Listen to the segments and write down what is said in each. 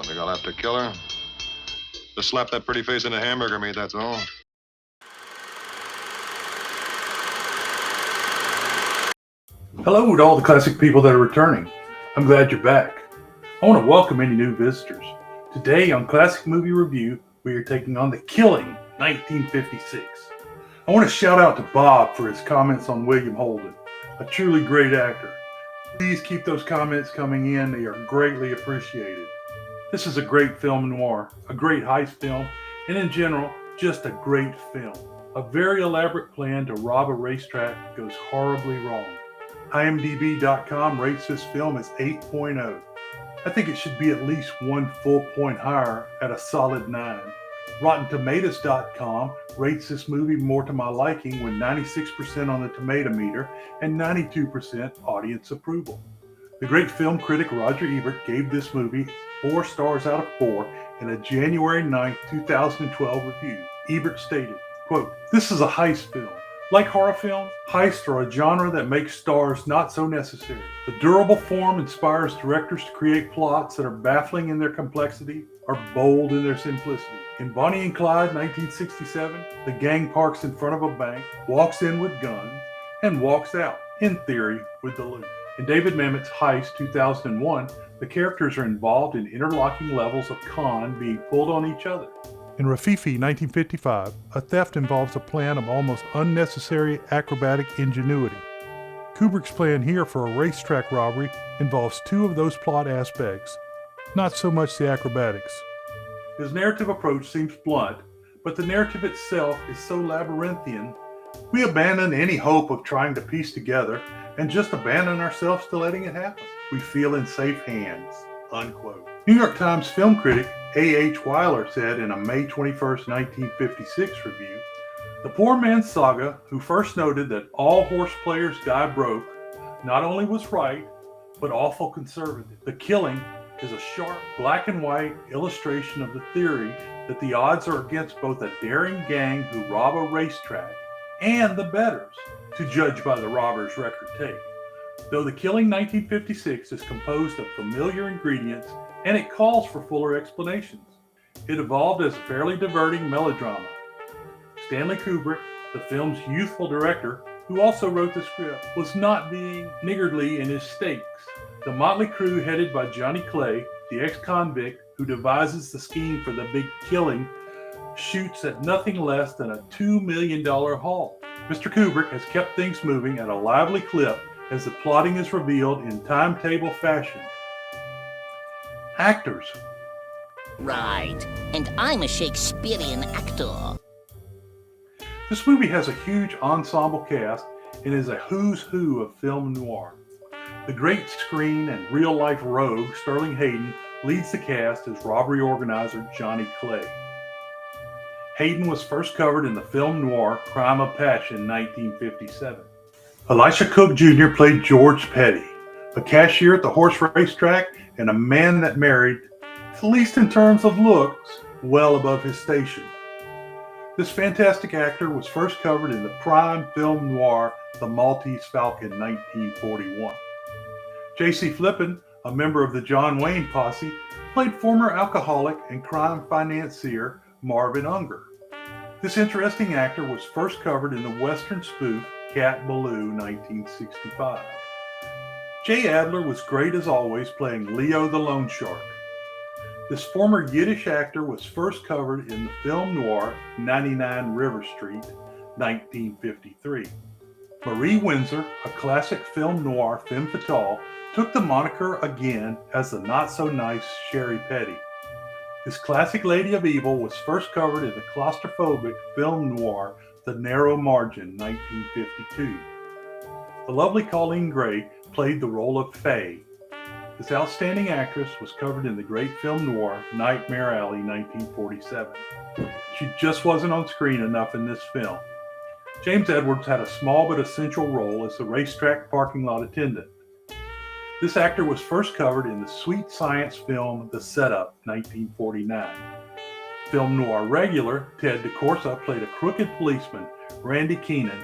Don't think I'll have to kill her. Just slap that pretty face into hamburger meat, that's all. Hello to all the classic people that are returning. I'm glad you're back. I want to welcome any new visitors. Today on Classic Movie Review, we are taking on The Killing, 1956. I want to shout out to Bob for his comments on William Holden, a truly great actor. Please keep those comments coming in, they are greatly appreciated. This is a great film noir, a great heist film, and in general, just a great film. A very elaborate plan to rob a racetrack goes horribly wrong. IMDb.com rates this film as 8.0. I think it should be at least 1 full point higher at a solid 9. RottenTomatoes.com rates this movie more to my liking with 96% on the tomato meter and 92% audience approval. The great film critic Roger Ebert gave this movie 4 stars out of 4 in a January 9, 2012 review. Ebert stated, quote, "This is a heist film. Like horror films, heists are a genre that makes stars not so necessary. The durable form inspires directors to create plots that are baffling in their complexity, are bold in their simplicity. In Bonnie and Clyde, 1967, the gang parks in front of a bank, walks in with guns, and walks out, in theory, with the loot. In David Mamet's Heist, 2001, the characters are involved in interlocking levels of con being pulled on each other. In Rafifi, 1955, a theft involves a plan of almost unnecessary acrobatic ingenuity. Kubrick's plan here for a racetrack robbery involves 2 of those plot aspects, not so much the acrobatics. His narrative approach seems blunt, but the narrative itself is so labyrinthian, we abandon any hope of trying to piece together and just abandon ourselves to letting it happen. We feel in safe hands." Unquote. New York Times film critic A.H. Weiler said in a May 21, 1956 review, "The poor man's saga, who first noted that all horse players die broke, not only was right, but awful conservative. The Killing is a sharp black and white illustration of the theory that the odds are against both a daring gang who rob a racetrack and the bettors, to judge by the robber's record take. Though The Killing 1956 is composed of familiar ingredients and it calls for fuller explanations, it evolved as a fairly diverting melodrama. Stanley Kubrick, the film's youthful director, who also wrote the script, was not being niggardly in his stakes. The motley crew headed by Johnny Clay, the ex-convict who devises the scheme for the big killing, shoots at nothing less than a $2 million haul. Mr. Kubrick has kept things moving at a lively clip as the plotting is revealed in timetable fashion. Actors. Right, and I'm a Shakespearean actor. This movie has a huge ensemble cast and is a who's who of film noir. The great screen and real-life rogue Sterling Hayden leads the cast as robbery organizer Johnny Clay. Hayden was first covered in the film noir Crime of Passion 1957. Elisha Cook Jr. played George Petty, a cashier at the horse racetrack and a man that married, at least in terms of looks, well above his station. This fantastic actor was first covered in the prime film noir The Maltese Falcon 1941. J.C. Flippen, a member of the John Wayne posse, played former alcoholic and crime financier Marvin Unger. This interesting actor was first covered in the Western spoof Cat Ballou 1965. J. Adler was great as always, playing Leo the Loan Shark. This former Yiddish actor was first covered in the film noir 99 River Street 1953. Marie Windsor, a classic film noir femme fatale, took the moniker again as the not-so-nice Sherry Petty. This classic lady of evil was first covered in the claustrophobic film noir The Narrow Margin, 1952. The lovely Colleen Gray played the role of Faye. This outstanding actress was covered in the great film noir Nightmare Alley, 1947. She just wasn't on screen enough in this film. James Edwards had a small but essential role as the racetrack parking lot attendant. This actor was first covered in the sweet science film The Setup, 1949. Film noir regular Ted DeCorsa played a crooked policeman, Randy Keenan,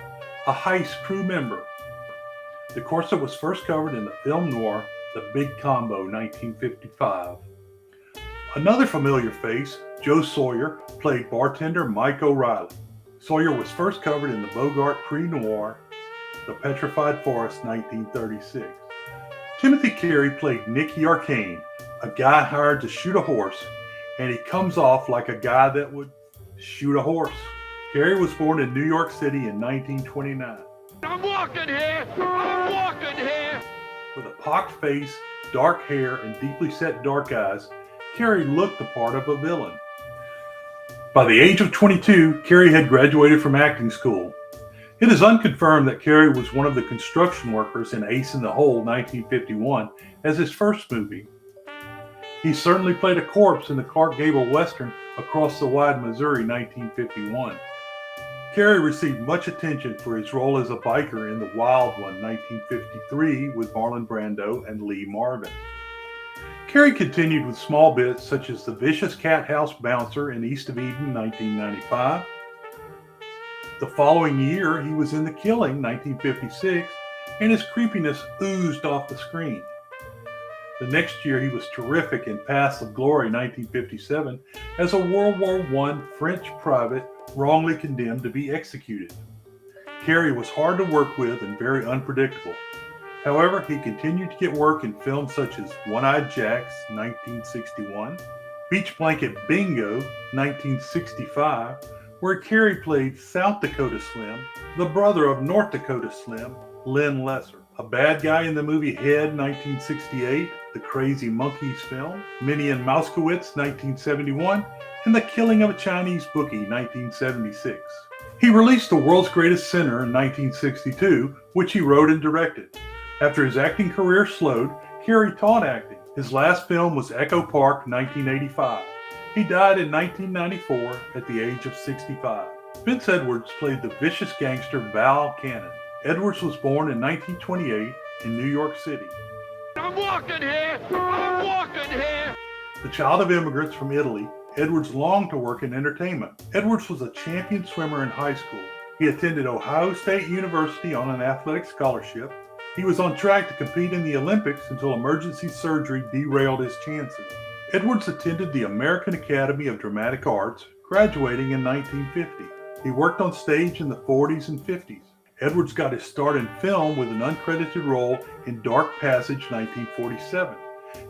a heist crew member. DeCorsa was first covered in the film noir The Big Combo, 1955. Another familiar face, Joe Sawyer, played bartender Mike O'Reilly. Sawyer was first covered in the Bogart pre-noir, The Petrified Forest, 1936. Timothy Carey played Nicky Arcane, a guy hired to shoot a horse, and he comes off like a guy that would shoot a horse. Carey was born in New York City in 1929. I'm walking here! I'm walking here! With a pocked face, dark hair, and deeply set dark eyes, Carey looked the part of a villain. By the age of 22, Carey had graduated from acting school. It is unconfirmed that Carey was one of the construction workers in Ace in the Hole, 1951, as his first movie. He certainly played a corpse in the Clark Gable Western Across the Wide Missouri, 1951. Carey received much attention for his role as a biker in The Wild One, 1953, with Marlon Brando and Lee Marvin. Carey continued with small bits such as The Vicious Cat House Bouncer in East of Eden, 1995. The following year, he was in The Killing, 1956, and his creepiness oozed off the screen. The next year, he was terrific in Paths of Glory, 1957, as a World War I French private wrongly condemned to be executed. Carey was hard to work with and very unpredictable. However, he continued to get work in films such as One-Eyed Jacks, 1961, Beach Blanket Bingo, 1965, where Carey played South Dakota Slim, the brother of North Dakota Slim, Lynn Lesser, a bad guy in the movie Head, 1968, The Crazy Monkeys film, Minnie and Mousekewitz, 1971, and The Killing of a Chinese Bookie, 1976. He released The World's Greatest Sinner in 1962, which he wrote and directed. After his acting career slowed, Carey taught acting. His last film was Echo Park, 1985. He died in 1994 at the age of 65. Vince Edwards played the vicious gangster Val Cannon. Edwards was born in 1928 in New York City. I'm walking here! I'm walking here! The child of immigrants from Italy, Edwards longed to work in entertainment. Edwards was a champion swimmer in high school. He attended Ohio State University on an athletic scholarship. He was on track to compete in the Olympics until emergency surgery derailed his chances. Edwards attended the American Academy of Dramatic Arts, graduating in 1950. He worked on stage in the 40s and 50s. Edwards got his start in film with an uncredited role in Dark Passage, 1947.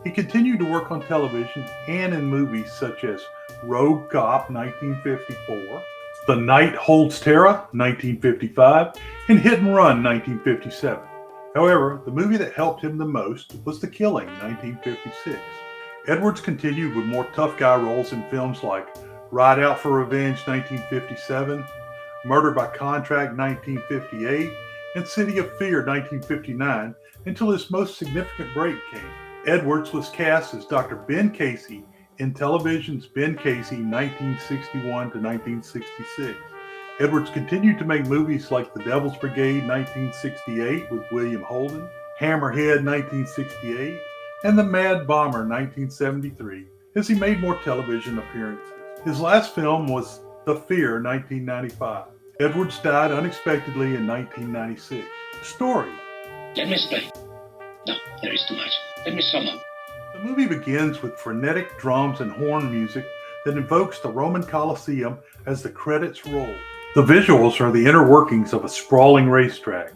He continued to work on television and in movies such as Rogue Cop, 1954, The Night Holds Terror, 1955, and Hit and Run, 1957. However, the movie that helped him the most was The Killing, 1956. Edwards continued with more tough guy roles in films like Ride Out for Revenge, 1957, Murder by Contract, 1958, and City of Fear, 1959, until his most significant break came. Edwards was cast as Dr. Ben Casey in television's Ben Casey, 1961 to 1966. Edwards continued to make movies like The Devil's Brigade, 1968, with William Holden, Hammerhead, 1968, and The Mad Bomber, 1973, as he made more television appearances. His last film was The Fear, 1995. Edwards died unexpectedly in 1996. Story. Let me explain. No, there is too much. Let me sum up. The movie begins with frenetic drums and horn music that invokes the Roman Colosseum as the credits roll. The visuals are the inner workings of a sprawling racetrack.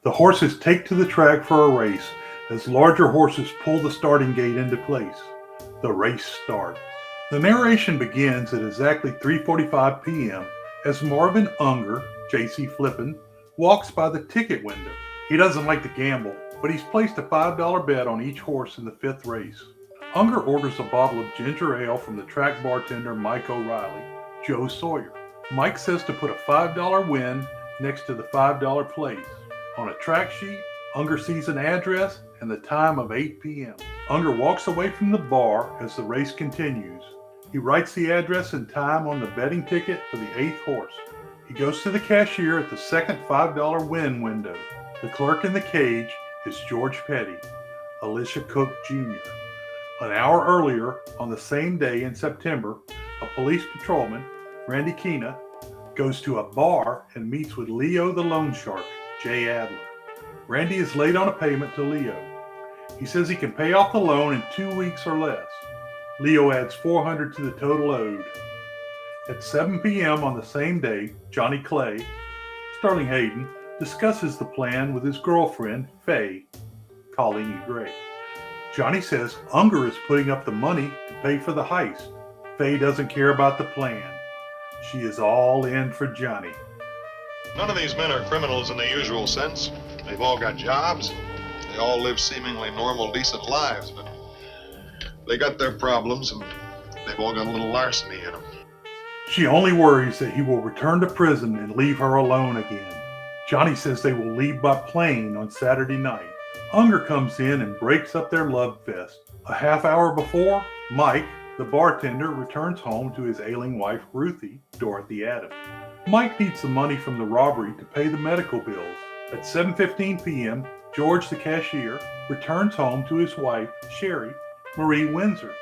The horses take to the track for a race as larger horses pull the starting gate into place. The race starts. The narration begins at exactly 3:45 p.m. as Marvin Unger, J.C. Flippen, walks by the ticket window. He doesn't like to gamble, but he's placed a $5 bet on each horse in the fifth race. Unger orders a bottle of ginger ale from the track bartender Mike O'Reilly, Joe Sawyer. Mike says to put a $5 win next to the $5 place. On a track sheet, Unger sees an address and the time of 8 p.m. Unger walks away from the bar as the race continues. He writes the address and time on the betting ticket for the 8th horse. He goes to the cashier at the second $5 win window. The clerk in the cage is George Petty, Elisha Cook Jr. An hour earlier, on the same day in September, a police patrolman, Randy Keena, goes to a bar and meets with Leo the loan shark, Jay Adler. Randy is late on a payment to Leo. He says he can pay off the loan in 2 weeks or less. Leo adds 400 to the total owed. At 7 p.m. on the same day, Johnny Clay, starring Hayden, discusses the plan with his girlfriend, Faye, Colleen Gray. Johnny says Unger is putting up the money to pay for the heist. Faye doesn't care about the plan. She is all in for Johnny. None of these men are criminals in the usual sense. They've all got jobs. They all live seemingly normal, decent lives, but they got their problems, and they've all got a little larceny in them. She only worries that he will return to prison and leave her alone again. Johnny says they will leave by plane on Saturday night. Unger comes in and breaks up their love fest. A half hour before, Mike, the bartender, returns home to his ailing wife, Ruthie, Dorothy Adams. Mike needs the money from the robbery to pay the medical bills. At 7:15 p.m., George, the cashier, returns home to his wife, Sherry Marie Windsor.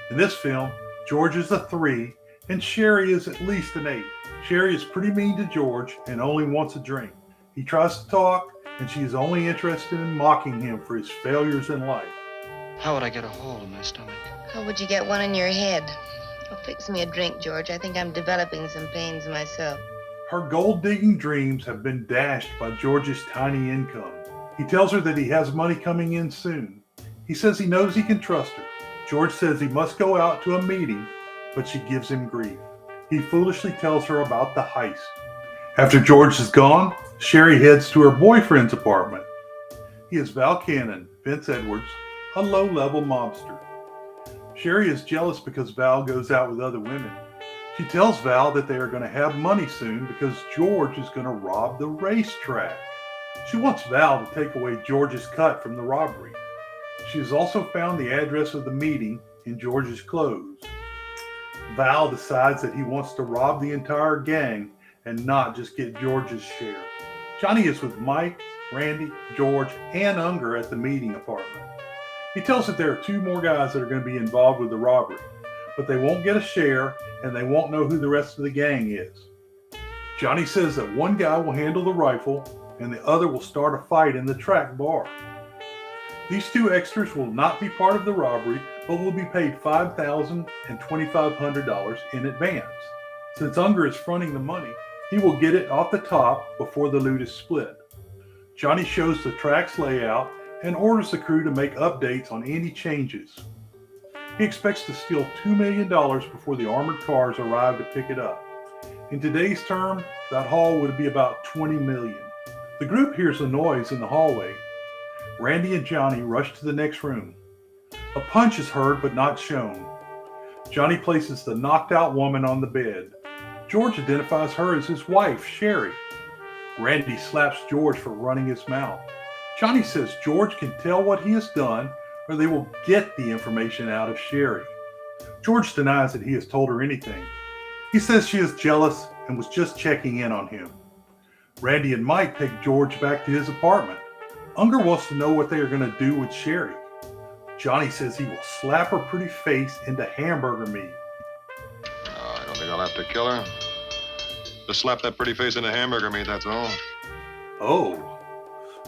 In this film, George is a 3 and Sherry is at least an 8. Sherry is pretty mean to George and only wants a drink. He tries to talk, and she is only interested in mocking him for his failures in life. How would I get a hole in my stomach? How would you get one in your head? Oh, fix me a drink, George. I think I'm developing some pains myself. Her gold-digging dreams have been dashed by George's tiny income. He tells her that he has money coming in soon. He says he knows he can trust her. George says he must go out to a meeting, but she gives him grief. He foolishly tells her about the heist. After George is gone, Sherry heads to her boyfriend's apartment. He is Val Cannon, Vince Edwards, a low-level mobster. Sherry is jealous because Val goes out with other women. She tells Val that they are going to have money soon because George is going to rob the racetrack. She wants Val to take away George's cut from the robbery. She has also found the address of the meeting in George's clothes. Val decides that he wants to rob the entire gang and not just get George's share. Johnny is with Mike, Randy, George, and Unger at the meeting apartment. He tells that there are 2 more guys that are going to be involved with the robbery, but they won't get a share and they won't know who the rest of the gang is. Johnny says that one guy will handle the rifle and the other will start a fight in the track bar. These 2 extras will not be part of the robbery, but will be paid $5,000 and $2,500 in advance. Since Unger is fronting the money, he will get it off the top before the loot is split. Johnny shows the track's layout and orders the crew to make updates on any changes. He expects to steal $2 million before the armored cars arrive to pick it up. In today's term, that haul would be about $20 million. The group hears a noise in the hallway. Randy and Johnny rush to the next room. A punch is heard but not shown. Johnny places the knocked out woman on the bed. George identifies her as his wife, Sherry. Randy slaps George for running his mouth. Johnny says George can tell what he has done or they will get the information out of Sherry. George denies that he has told her anything. He says she is jealous and was just checking in on him. Randy and Mike take George back to his apartment. Unger wants to know what they are going to do with Sherry. Johnny says he will slap her pretty face into hamburger meat. I don't think I'll have to kill her. Just slap that pretty face into hamburger meat, that's all. Oh.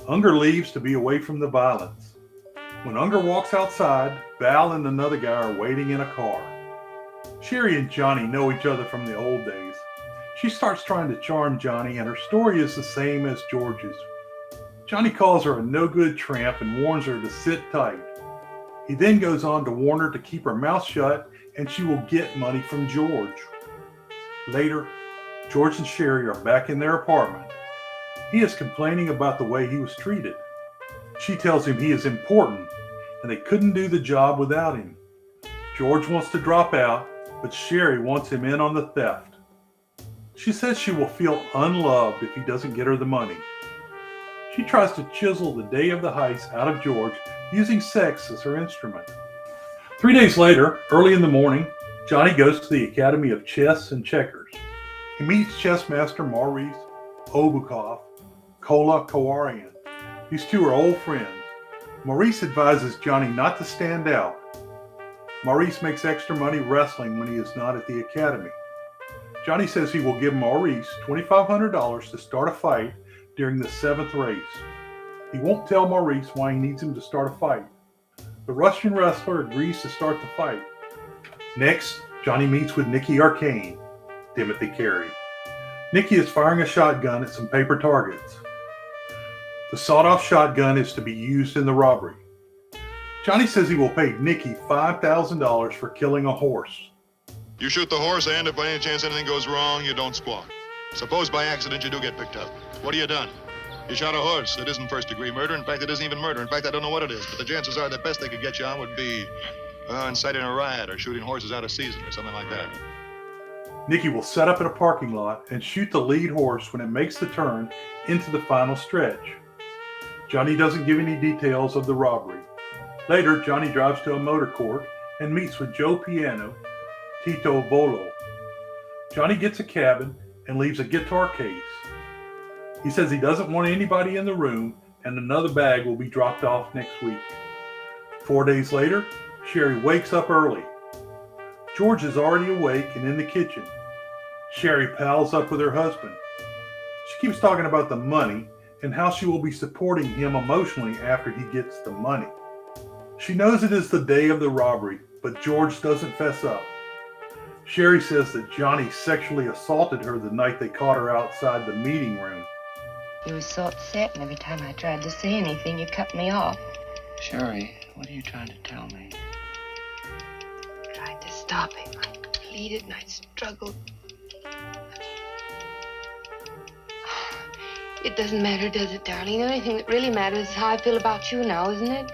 Unger leaves to be away from the violence. When Unger walks outside, Val and another guy are waiting in a car. Sherry and Johnny know each other from the old days. She starts trying to charm Johnny, and her story is the same as George's. Johnny calls her a no-good tramp and warns her to sit tight. He then goes on to warn her to keep her mouth shut and she will get money from George. Later, George and Sherry are back in their apartment. He is complaining about the way he was treated. She tells him he is important and they couldn't do the job without him. George wants to drop out, but Sherry wants him in on the theft. She says she will feel unloved if he doesn't get her the money. She tries to chisel the day of the heist out of George using sex as her instrument. 3 days later, early in the morning, Johnny goes to the Academy of Chess and Checkers. He meets chess master Maurice Obukov, Kola Kowarian. These 2 are old friends. Maurice advises Johnny not to stand out. Maurice makes extra money wrestling when he is not at the academy. Johnny says he will give Maurice $2,500 to start a fight during the 7th race. He won't tell Maurice why he needs him to start a fight. The Russian wrestler agrees to start the fight. Next, Johnny meets with Nicky Arcane, Timothy Carey. Nicky is firing a shotgun at some paper targets. The sawed-off shotgun is to be used in the robbery. Johnny says he will pay Nicky $5,000 for killing a horse. You shoot the horse, and if by any chance anything goes wrong, you don't squawk. Suppose by accident you do get picked up. What have you done? You shot a horse. It isn't first-degree murder. In fact, it isn't even murder. In fact, I don't know what it is. But the chances are the best they could get you on would be inciting a riot or shooting horses out of season or something like that. Nicky will set up in a parking lot and shoot the lead horse when it makes the turn into the final stretch. Johnny doesn't give any details of the robbery. Later, Johnny drives to a motor court and meets with Joe Piano, Tito Volo. Johnny gets a cabin and leaves a guitar case. He says he doesn't want anybody in the room and another bag will be dropped off next week. 4 days later, Sherry wakes up early. George is already awake and in the kitchen. Sherry pals up with her husband. She keeps talking about the money and how she will be supporting him emotionally after he gets the money. She knows it is the day of the robbery, but George doesn't fess up. Sherry says that Johnny sexually assaulted her the night they caught her outside the meeting room. You were so upset, and every time I tried to say anything, you cut me off. Sherry, what are you trying to tell me? I tried to stop him. I pleaded and I struggled. It doesn't matter, does it, darling? The only thing that really matters is how I feel about you now, isn't it?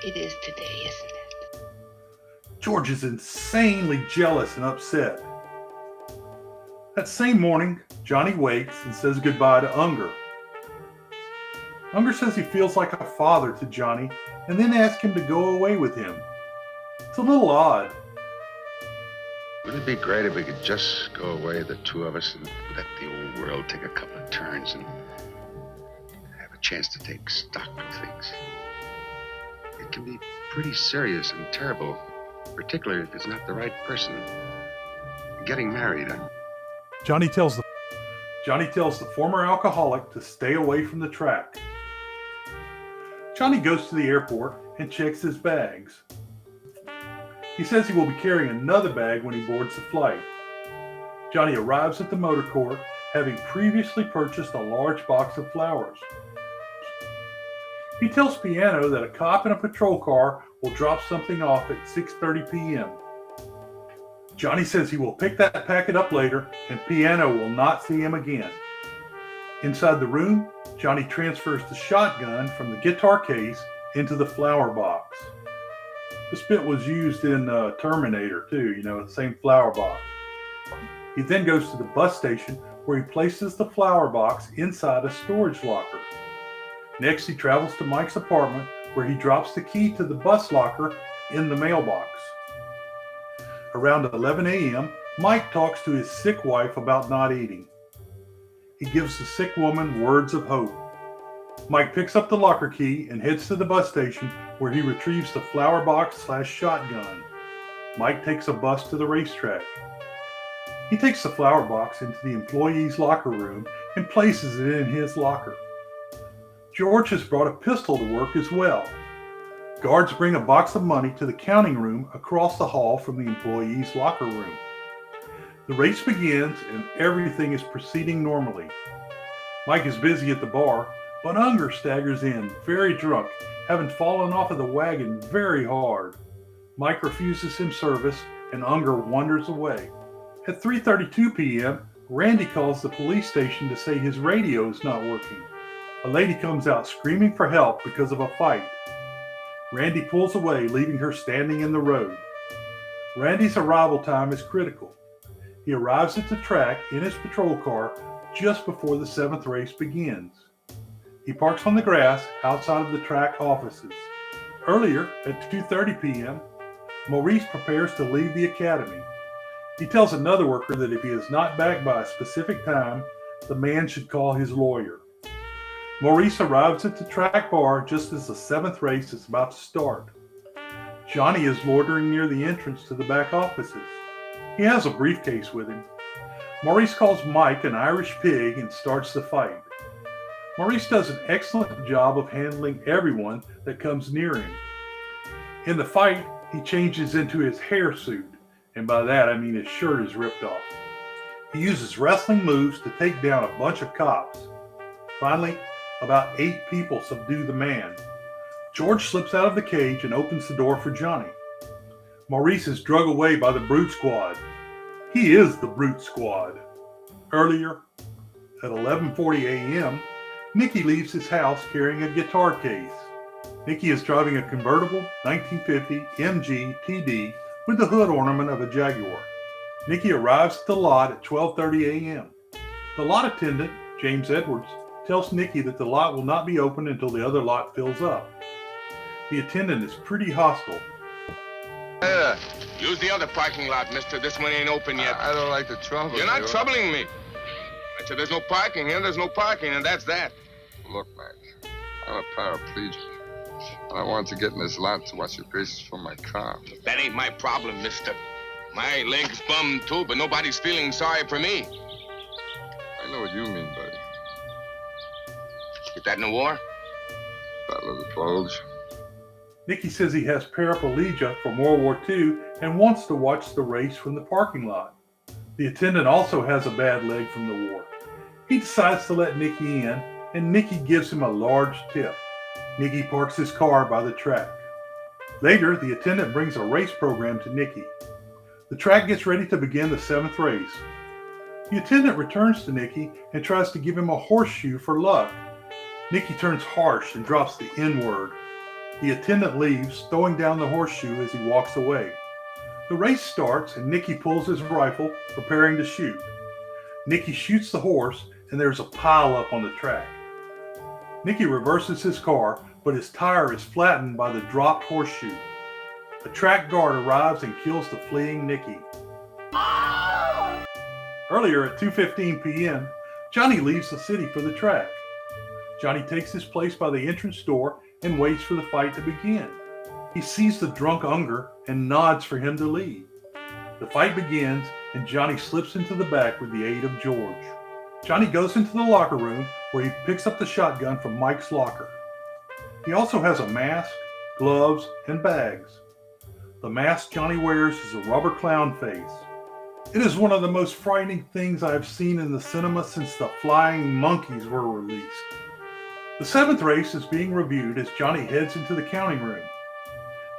It is today, isn't it? George is insanely jealous and upset. That same morning, Johnny wakes and says goodbye to Unger. Unger says he feels like a father to Johnny and then asks him to go away with him. It's a little odd. Wouldn't it be great if we could just go away, the two of us, and let the old world take a couple of turns and have a chance to take stock of things? It can be pretty serious and terrible, particularly if it's not the right person. Getting married, Johnny tells the former alcoholic to stay away from the track. Johnny goes to the airport and checks his bags. He says he will be carrying another bag when he boards the flight. Johnny arrives at the motor court, having previously purchased a large box of flowers. He tells Piano that a cop in a patrol car will drop something off at 6:30 p.m. Johnny says he will pick that packet up later and Piano will not see him again. Inside the room, Johnny transfers the shotgun from the guitar case into the flower box. This bit was used in Terminator too, the same flower box. He then goes to the bus station where he places the flower box inside a storage locker. Next, he travels to Mike's apartment where he drops the key to the bus locker in the mailbox. Around 11 a.m., Mike talks to his sick wife about not eating. He gives the sick woman words of hope. Mike picks up the locker key and heads to the bus station where he retrieves the flower box/shotgun. Mike takes a bus to the racetrack. He takes the flower box into the employee's locker room and places it in his locker. George has brought a pistol to work as well. Guards bring a box of money to the counting room across the hall from the employee's locker room. The race begins and everything is proceeding normally. Mike is busy at the bar, but Unger staggers in, very drunk, having fallen off of the wagon very hard. Mike refuses him service and Unger wanders away. At 3:32 p.m., Randy calls the police station to say his radio is not working. A lady comes out screaming for help because of a fight. Randy pulls away, leaving her standing in the road. Randy's arrival time is critical. He arrives at the track in his patrol car just before the 7th race begins. He parks on the grass outside of the track offices. Earlier, at 2:30 p.m., Maurice prepares to leave the academy. He tells another worker that if he is not back by a specific time, the man should call his lawyer. Maurice arrives at the track bar just as the 7th race is about to start. Johnny is loitering near the entrance to the back offices. He has a briefcase with him. Maurice calls Mike an Irish pig and starts the fight. Maurice does an excellent job of handling everyone that comes near him. In the fight, he changes into his hair suit, and by that I mean his shirt is ripped off. He uses wrestling moves to take down a bunch of cops. Finally, about 8 people subdue the man. George slips out of the cage and opens the door for Johnny. Maurice is drug away by the Brute Squad. He is the Brute Squad. Earlier, at 11:40 a.m., Nicky leaves his house carrying a guitar case. Nicky is driving a convertible 1950 MG TD with the hood ornament of a Jaguar. Nicky arrives at the lot at 12:30 a.m. The lot attendant, James Edwards, tells Nicky that the lot will not be open until the other lot fills up. The attendant is pretty hostile. Use the other parking lot, mister. This one ain't open yet. I don't like the trouble. You're not troubling me. I said there's no parking here, there's no parking, and that's that. Look, Mac, I'm a paraplegic. And I wanted to get in this lot to watch the races from my car. That ain't my problem, mister. My leg's bummed too, but nobody's feeling sorry for me. I know what you mean, buddy. Get that in the war? Battle of the Bulge. Nicky says he has paraplegia from World War II and wants to watch the race from the parking lot. The attendant also has a bad leg from the war. He decides to let Nicky in, and Nicky gives him a large tip. Nicky parks his car by the track. Later, the attendant brings a race program to Nicky. The track gets ready to begin the 7th race. The attendant returns to Nicky and tries to give him a horseshoe for luck. Nicky turns harsh and drops the N-word. The attendant leaves, throwing down the horseshoe as he walks away. The race starts and Nicky pulls his rifle, preparing to shoot. Nicky shoots the horse and there's a pile-up on the track. Nicky reverses his car, but his tire is flattened by the dropped horseshoe. A track guard arrives and kills the fleeing Nicky. Earlier at 2:15 p.m., Johnny leaves the city for the track. Johnny takes his place by the entrance door and waits for the fight to begin. He sees the drunk Unger and nods for him to lead. The fight begins and Johnny slips into the back with the aid of George. Johnny goes into the locker room where he picks up the shotgun from Mike's locker. He also has a mask, gloves, and bags. The mask Johnny wears is a rubber clown face. It is one of the most frightening things I have seen in the cinema since the Flying Monkeys were released. The 7th race is being reviewed as Johnny heads into the counting room.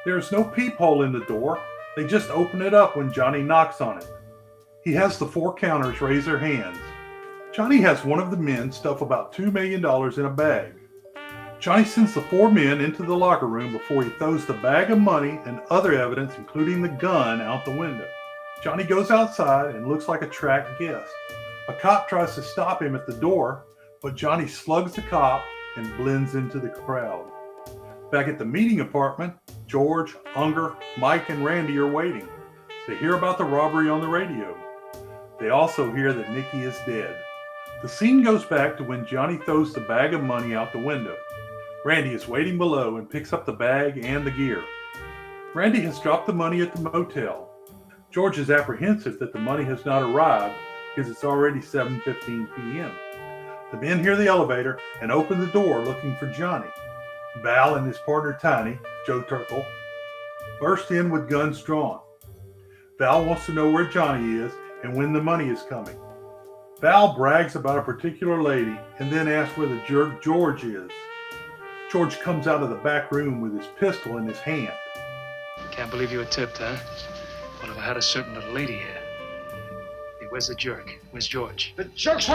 There is no peephole in the door. They just open it up when Johnny knocks on it. He has the 4 counters raise their hands. Johnny has one of the men stuff about $2 million in a bag. Johnny sends the 4 men into the locker room before he throws the bag of money and other evidence, including the gun, out the window. Johnny goes outside and looks like a track guest. A cop tries to stop him at the door, but Johnny slugs the cop and blends into the crowd. Back at the meeting apartment, George, Unger, Mike, and Randy are waiting. They hear about the robbery on the radio. They also hear that Nicky is dead. The scene goes back to when Johnny throws the bag of money out the window. Randy is waiting below and picks up the bag and the gear. Randy has dropped the money at the motel. George is apprehensive that the money has not arrived because it's already 7:15 p.m. The men hear the elevator and open the door looking for Johnny. Val and his partner Tiny, Joe Turkle, burst in with guns drawn. Val wants to know where Johnny is and when the money is coming. Val brags about a particular lady and then asks where the jerk George is. George comes out of the back room with his pistol in his hand. Can't believe you were tipped, huh? Well, if I had a certain little lady here. Hey, where's the jerk? Where's George? The jerk's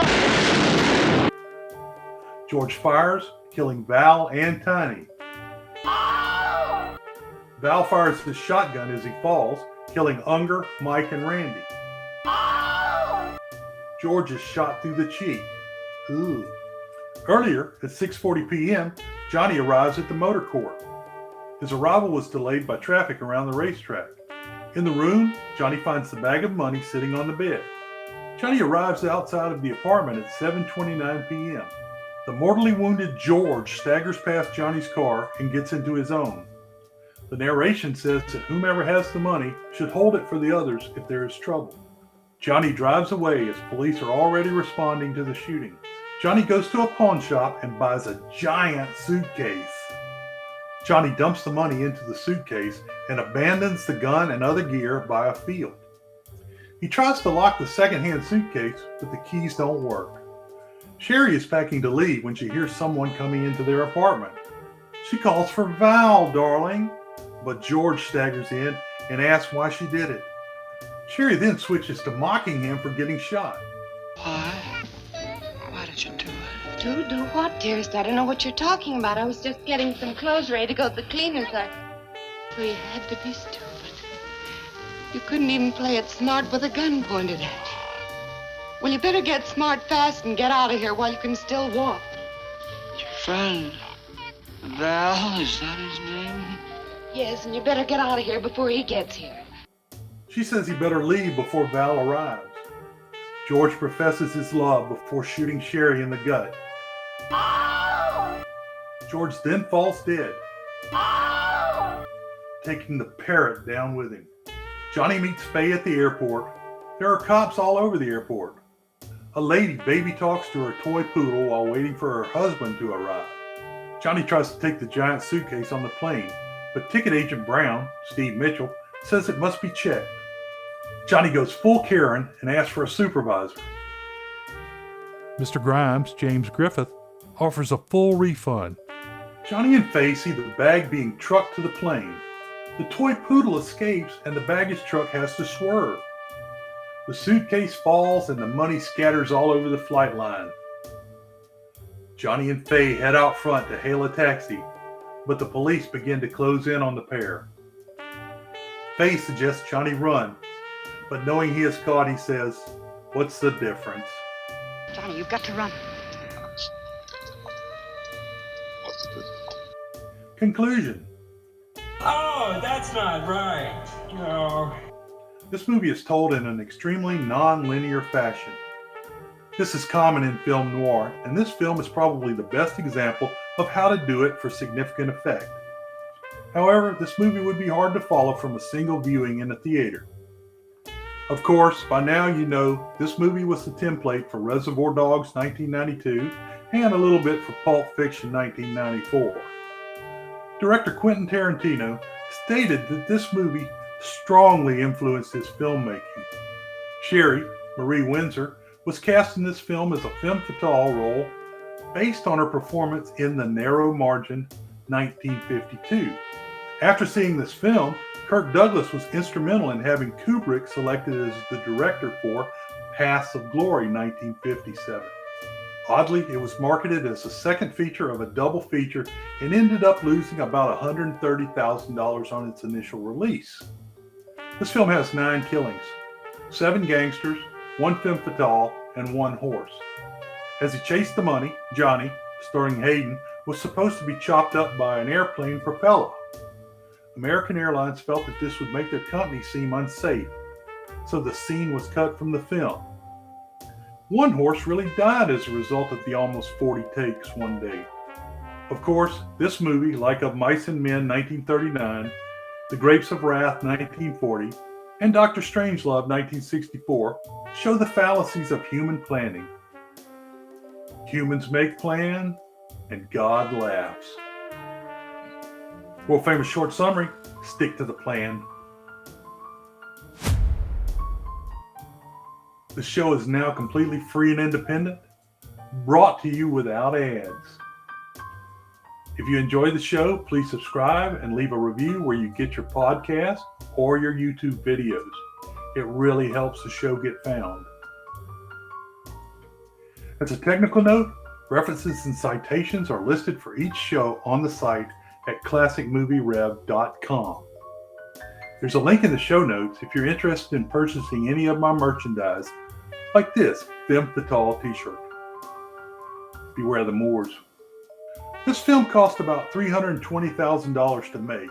George fires, killing Val and Tiny. Val fires his shotgun as he falls, killing Unger, Mike, and Randy. George is shot through the cheek. Ooh. Earlier, at 6:40 p.m., Johnny arrives at the motor court. His arrival was delayed by traffic around the racetrack. In the room, Johnny finds the bag of money sitting on the bed. Johnny arrives outside of the apartment at 7:29 p.m. The mortally wounded George staggers past Johnny's car and gets into his own. The narration says that whomever has the money should hold it for the others if there is trouble. Johnny drives away as police are already responding to the shooting. Johnny goes to a pawn shop and buys a giant suitcase. Johnny dumps the money into the suitcase and abandons the gun and other gear by a field. He tries to lock the second-hand suitcase, but the keys don't work. Sherry is packing to leave when she hears someone coming into their apartment. She calls for Val, darling, but George staggers in and asks why she did it. Sherry then switches to mocking him for getting shot. Why? Why did you do it? Do what, dearest? I don't know what you're talking about. I was just getting some clothes ready to go to the cleaners. So you had to be stupid. You couldn't even play it smart with a gun pointed at you. Well, you better get smart fast and get out of here while you can still walk. Your friend, Val, is that his name? Yes, and you better get out of here before he gets here. She says he better leave before Val arrives. George professes his love before shooting Sherry in the gut. George then falls dead, taking the parrot down with him. Johnny meets Faye at the airport. There are cops all over the airport. A lady baby talks to her toy poodle while waiting for her husband to arrive. Johnny tries to take the giant suitcase on the plane, but ticket agent Brown, Steve Mitchell, says it must be checked. Johnny goes full Karen and asks for a supervisor. Mr. Grimes, James Griffith, offers a full refund. Johnny and Faye see the bag being trucked to the plane. The toy poodle escapes and the baggage truck has to swerve. The suitcase falls and the money scatters all over the flight line. Johnny and Faye head out front to hail a taxi, but the police begin to close in on the pair. Faye suggests Johnny run, but knowing he is caught, he says, "What's the difference?" Johnny, you've got to run. What's the difference? Conclusion. Oh, that's not right. No. This movie is told in an extremely non-linear fashion. This is common in film noir, and this film is probably the best example of how to do it for significant effect. However, this movie would be hard to follow from a single viewing in a theater. Of course, by now you know this movie was the template for Reservoir Dogs 1992 and a little bit for Pulp Fiction 1994. Director Quentin Tarantino stated that this movie strongly influenced his filmmaking. Sherry, Marie Windsor, was cast in this film as a femme fatale role based on her performance in The Narrow Margin 1952. After seeing this film, Kirk Douglas was instrumental in having Kubrick selected as the director for Paths of Glory 1957. Oddly, it was marketed as the second feature of a double feature and ended up losing about $130,000 on its initial release. This film has 9 killings, 7 gangsters, 1 femme fatale, and 1 horse. As he chased the money, Johnny, starring Hayden, was supposed to be chopped up by an airplane propeller. American Airlines felt that this would make their company seem unsafe, so the scene was cut from the film. 1 horse really died as a result of the almost 40 takes one day. Of course, this movie, like Of Mice and Men 1939, The Grapes of Wrath 1940, and Dr. Strangelove 1964, show the fallacies of human planning. Humans make plan, and God laughs. World famous short summary, stick to the plan. The show is now completely free and independent, brought to you without ads. If you enjoy the show, please subscribe and leave a review where you get your podcast or your YouTube videos. It really helps the show get found. As a technical note, references and citations are listed for each show on the site at classicmovierev.com. There's a link in the show notes if you're interested in purchasing any of my merchandise, like this Femme Fatale t-shirt. Beware the Moors. This film cost about $320,000 to make.